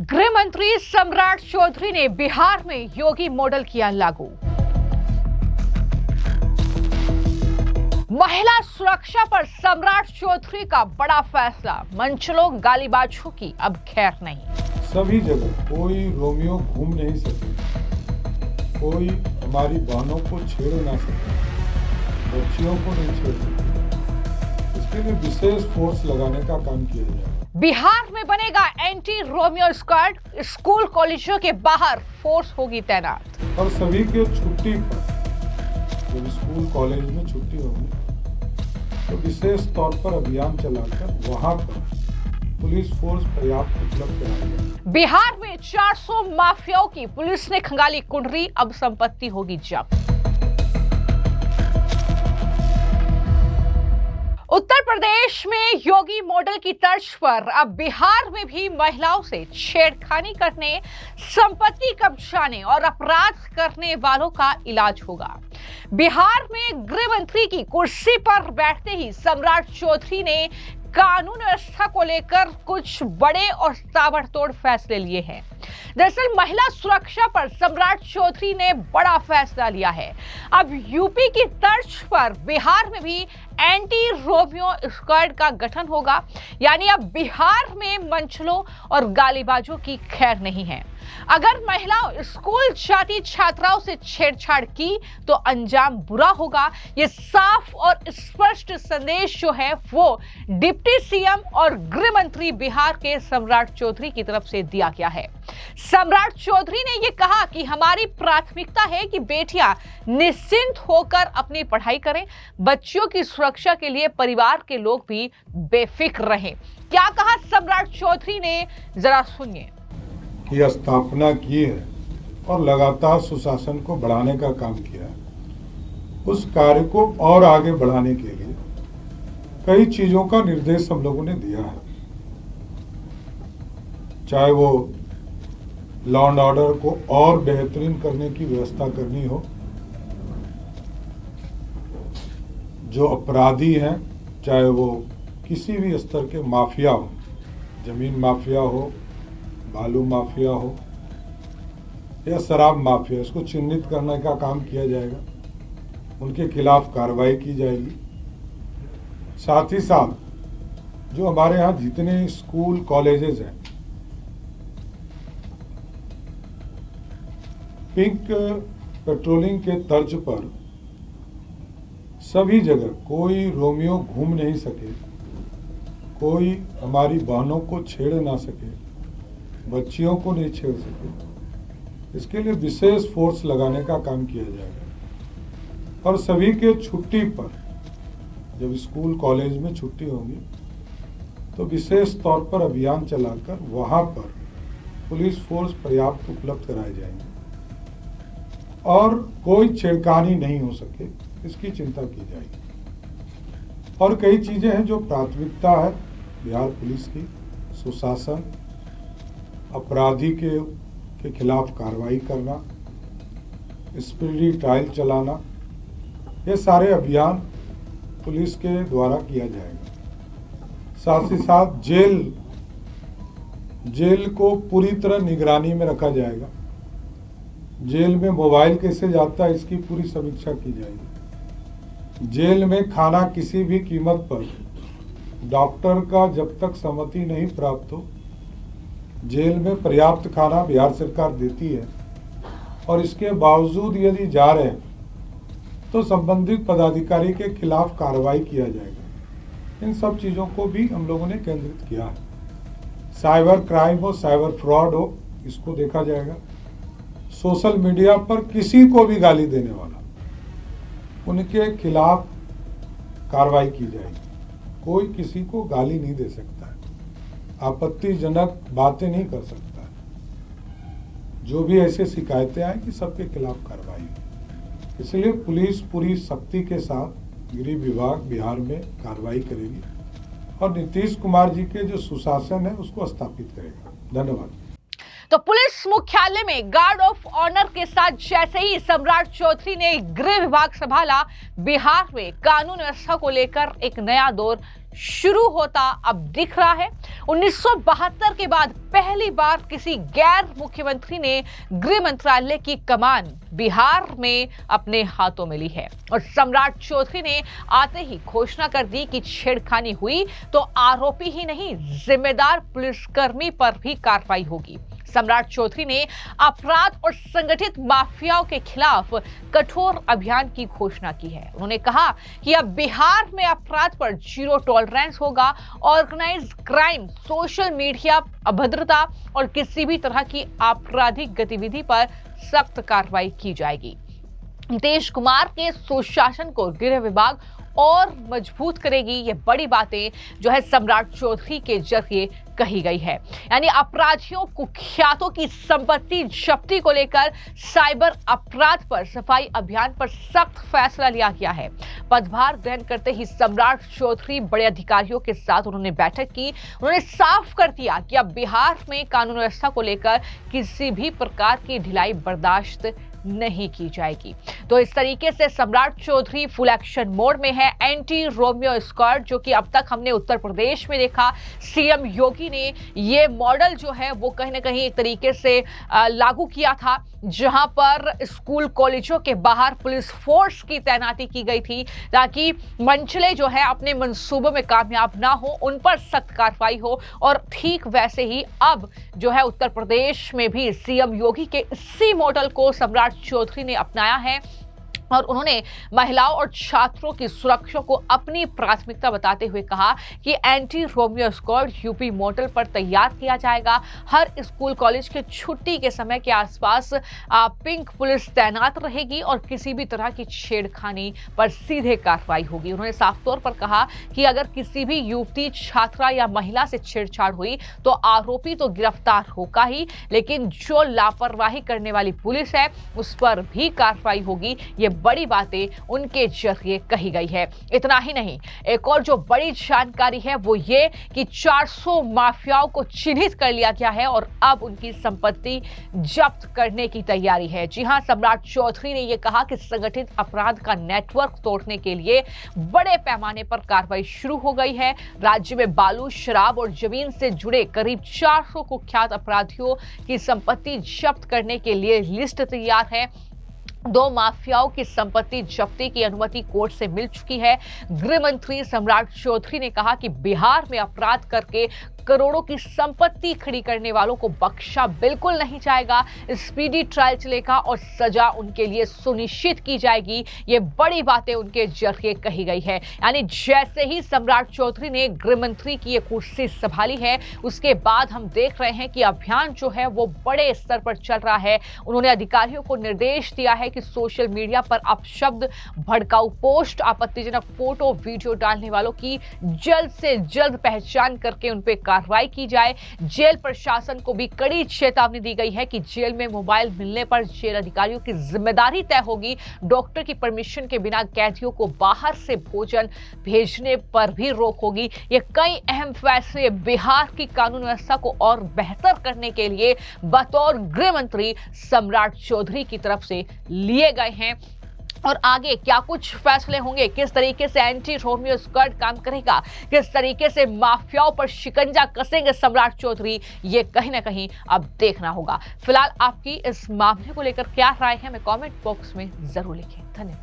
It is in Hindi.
गृह मंत्री सम्राट चौधरी ने बिहार में योगी मॉडल किया लागू। महिला सुरक्षा पर सम्राट चौधरी का बड़ा फैसला, मंचलों गालीबाजों की अब खैर नहीं। सभी जगह कोई रोमियो घूम नहीं सके, कोई हमारी बहनों को छेड़ ना सके, बच्चियों को नहीं छेड़ सके। इसके लिए विशेष फोर्स लगाने का काम किया जाए। बिहार में बनेगा एंटी रोमियो स्क्वाड, स्कूल कॉलेजों के बाहर फोर्स होगी तैनात। और सभी के छुट्टी पर, जब स्कूल कॉलेज में छुट्टी होगी तो विशेष तौर पर अभियान चलाकर वहां पर पुलिस फोर्स पर्याप्त उपलब्ध कराई जाए। बिहार में 400 माफियाओं की पुलिस ने खंगाली कुंडली, अब संपत्ति होगी जब्त। उत्तर प्रदेश में योगी मॉडल की तर्ज पर अब बिहार में भी महिलाओं से छेड़खानी करने, संपत्ति कब्जाने और अपराध करने वालों का इलाज होगा। बिहार में गृह मंत्री की कुर्सी पर बैठते ही सम्राट चौधरी ने कानून व्यवस्था को लेकर कुछ बड़े और ताबड़तोड़ फैसले लिए हैं। दरअसल महिला सुरक्षा पर सम्राट चौधरी ने बड़ा फैसला लिया है। अब यूपी की तर्ज पर बिहार में भी एंटी रोमियो स्क्वाड का गठन होगा, यानी अब बिहार में मंचलों और गालीबाजों की खैर नहीं है। अगर महिलाओं स्कूल जाती छात्राओं से छेड़छाड़ की तो अंजाम बुरा होगा। ये साफ और स्पष्ट संदेश जो है वो डिप्टी सीएम और गृह मंत्री बिहार के सम्राट चौधरी की तरफ से दिया गया है। सम्राट चौधरी ने ये कहा कि हमारी प्राथमिकता है कि बेटियां निश्चिंत होकर अपनी पढ़ाई करें, बच्चियों की सुरक्षा के लिए परिवार के लोग भी बेफिक्र रहें। क्या कहा सम्राट चौधरी ने, जरा सुनिए। की स्थापना की है और लगातार सुशासन को बढ़ाने का काम किया है। उस कार्य को और आगे बढ़ाने के लिए कई चीजों का निर्देश हम लोगों ने दिया है, चाहे वो लॉ एंड ऑर्डर को और बेहतरीन करने की व्यवस्था करनी हो, जो अपराधी हैं चाहे वो किसी भी स्तर के माफिया हो, जमीन माफिया हो, बालू माफिया हो या शराब माफिया, इसको चिन्हित करने का काम किया जाएगा, उनके खिलाफ कार्रवाई की जाएगी। साथ ही साथ जो हमारे यहाँ जितने स्कूल कॉलेजेस हैं, पिंक पेट्रोलिंग के तर्ज पर सभी जगह कोई रोमियो घूम नहीं सके, कोई हमारी बहनों को छेड़ ना सके, बच्चियों को नहीं छेड़ सके। इसके लिए विशेष फोर्स लगाने का काम किया जाएगा। और सभी के छुट्टी पर, जब स्कूल कॉलेज में छुट्टी होगी तो विशेष तौर पर अभियान चलाकर वहां पर पुलिस फोर्स पर्याप्त उपलब्ध कराए जाएंगे और कोई छेड़खानी नहीं हो सके, इसकी चिंता की जाएगी। और कई चीजें हैं जो प्राथमिकता है बिहार पुलिस की, सुशासन, अपराधी के खिलाफ कार्रवाई करना, स्पीडी ट्रायल चलाना, ये सारे अभियान पुलिस के द्वारा किया जाएगा। साथ ही साथ जेल को पूरी तरह निगरानी में रखा जाएगा। जेल में मोबाइल कैसे जाता है, इसकी पूरी समीक्षा की जाएगी। जेल में खाना किसी भी कीमत पर डॉक्टर का जब तक सहमति नहीं प्राप्त हो, जेल में पर्याप्त खाना बिहार सरकार देती है और इसके बावजूद यदि जा रहे हैं तो संबंधित पदाधिकारी के खिलाफ कार्रवाई किया जाएगा। इन सब चीजों को भी हम लोगों ने केंद्रित किया है। साइबर क्राइम हो, साइबर फ्रॉड हो, इसको देखा जाएगा। सोशल मीडिया पर किसी को भी गाली देने वाला, उनके खिलाफ कार्रवाई की जाएगी। कोई किसी को गाली नहीं दे सकता है, आपत्तिजनक बातें नहीं कर सकता है। जो भी ऐसे शिकायतें आएंगी सबके खिलाफ कार्रवाई होगी। इसलिए पुलिस पूरी शक्ति के साथ गृह विभाग बिहार में कार्रवाई करेगी और नीतीश कुमार जी के जो सुशासन है उसको स्थापित करेगा। धन्यवाद। तो पुलिस मुख्यालय में गार्ड ऑफ ऑनर के साथ जैसे ही सम्राट चौधरी ने गृह विभाग संभाला, बिहार में कानून व्यवस्था को लेकर एक नया दौर शुरू होता अब दिख रहा है। 1972 के बाद पहली बार किसी गैर मुख्यमंत्री ने गृह मंत्रालय की कमान बिहार में अपने हाथों में ली है और सम्राट चौधरी ने आते ही घोषणा कर दी कि छेड़खानी हुई तो आरोपी ही नहीं, जिम्मेदार पुलिसकर्मी पर भी कार्रवाई होगी। सम्राट चौधरी ने अपराध और संगठित माफियाओं के खिलाफ कठोर अभियान की घोषणा की है। उन्होंने कहा कि अब बिहार में अपराध पर जीरो टॉलरेंस होगा। ऑर्गेनाइज्ड क्राइम, सोशल मीडिया अभद्रता और किसी भी तरह की आपराधिक गतिविधि पर सख्त कार्रवाई की जाएगी। नीतीश कुमार के सुशासन को गृह विभाग और मजबूत करेगी। ये बड़ी बातें जो है सम्राट चौधरी के जरिए कही गई है। यानी अपराधियों, कुख्यातों की संपत्ति जब्ती को लेकर साइबर अपराध पर सफाई अभियान पर सख्त फैसला लिया गया है। पदभार ग्रहण करते ही सम्राट चौधरी बड़े अधिकारियों के साथ उन्होंने बैठक की। उन्होंने साफ कर दिया कि अब बिहार में कानून व्यवस्था को लेकर किसी भी प्रकार की ढिलाई बर्दाश्त नहीं की जाएगी। तो इस तरीके से सम्राट चौधरी फुल एक्शन मोड में है। एंटी रोमियो स्क्वाड जो कि अब तक हमने उत्तर प्रदेश में देखा, सीएम योगी ने ये मॉडल जो है वो कहीं ना कहीं एक तरीके से लागू किया था, जहां पर स्कूल कॉलेजों के बाहर पुलिस फोर्स की तैनाती की गई थी ताकि मंचले जो है अपने मंसूबों में कामयाब ना हो, उन पर सख्त कार्रवाई हो। और ठीक वैसे ही अब जो है उत्तर प्रदेश में भी सीएम योगी के इसी मॉडल को सम्राट चौधरी ने अपनाया है और उन्होंने महिलाओं और छात्रों की सुरक्षा को अपनी प्राथमिकता बताते हुए कहा कि anti Romeo squad UP model पर तैयार किया जाएगा। हर स्कूल कॉलेज के छुट्टी के समय के आसपास पिंक पुलिस तैनात रहेगी और किसी भी तरह की छेड़खानी पर सीधे कार्रवाई होगी। उन्होंने साफ तौर पर कहा कि अगर किसी भी युवती, छात्रा या महिला से छेड़छाड़ हुई तो आरोपी तो गिरफ्तार होगा ही, लेकिन जो लापरवाही करने वाली पुलिस है उस पर भी कार्रवाई होगी। ये बड़ी बातें उनके जरिए कही गई है। इतना ही नहीं, एक और जो बड़ी जानकारी है वो ये कि 400 माफियाओं को चिन्हित कर लिया गया है और अब उनकी संपत्ति जब्त करने की तैयारी है। जी हां, सम्राट चौधरी ने यह कहा कि संगठित अपराध का नेटवर्क तोड़ने के लिए बड़े पैमाने पर कार्रवाई शुरू हो गई है। राज्य में बालू, शराब और जमीन से जुड़े करीब 400 कुख्यात अपराधियों की संपत्ति जब्त करने के लिए लिस्ट तैयार है। 2 माफियाओं की संपत्ति जब्ती की अनुमति कोर्ट से मिल चुकी है। गृह मंत्री सम्राट चौधरी ने कहा कि बिहार में अपराध करके करोड़ों की संपत्ति खड़ी करने वालों को बख्शा बिल्कुल नहीं जाएगा। स्पीडी ट्रायल चलेगा और सजा उनके लिए सुनिश्चित की जाएगी। ये बड़ी बातें उनके जरिए कही गई है। यानी जैसे ही सम्राट चौधरी ने गृह मंत्री की ये कुर्सी संभाली है, उसके बाद हम देख रहे हैं कि अभियान जो है वो बड़े स्तर पर चल रहा है। उन्होंने अधिकारियों को निर्देश दिया है कि सोशल मीडिया पर अपशब्द, भड़काऊ पोस्ट, आपत्तिजनक फोटो, वीडियो डालने वालों की जल्द से जल्द पहचान करके उन पे कार्रवाई की जाए। जेल प्रशासन को भी कड़ी चेतावनी दी गई है कि जेल में मोबाइल मिलने पर जेल अधिकारियों की जिम्मेदारी तय होगी। डॉक्टर की परमिशन के बिना कैदियों को बाहर से भोजन भेजने पर भी रोक होगी। ये कई अहम फैसले बिहार की कानून व्यवस्था को और बेहतर करने के लिए बतौर गृह मंत्री सम्राट चौधरी की तरफ से लिए गए हैं। और आगे क्या कुछ फैसले होंगे, किस तरीके से एंटी रोमियो स्क्वाड काम करेगा, किस तरीके से माफियाओं पर शिकंजा कसेंगे सम्राट चौधरी, ये कहीं ना कहीं अब देखना होगा। फिलहाल आपकी इस मामले को लेकर क्या राय है, हमें कमेंट बॉक्स में जरूर लिखें। धन्यवाद।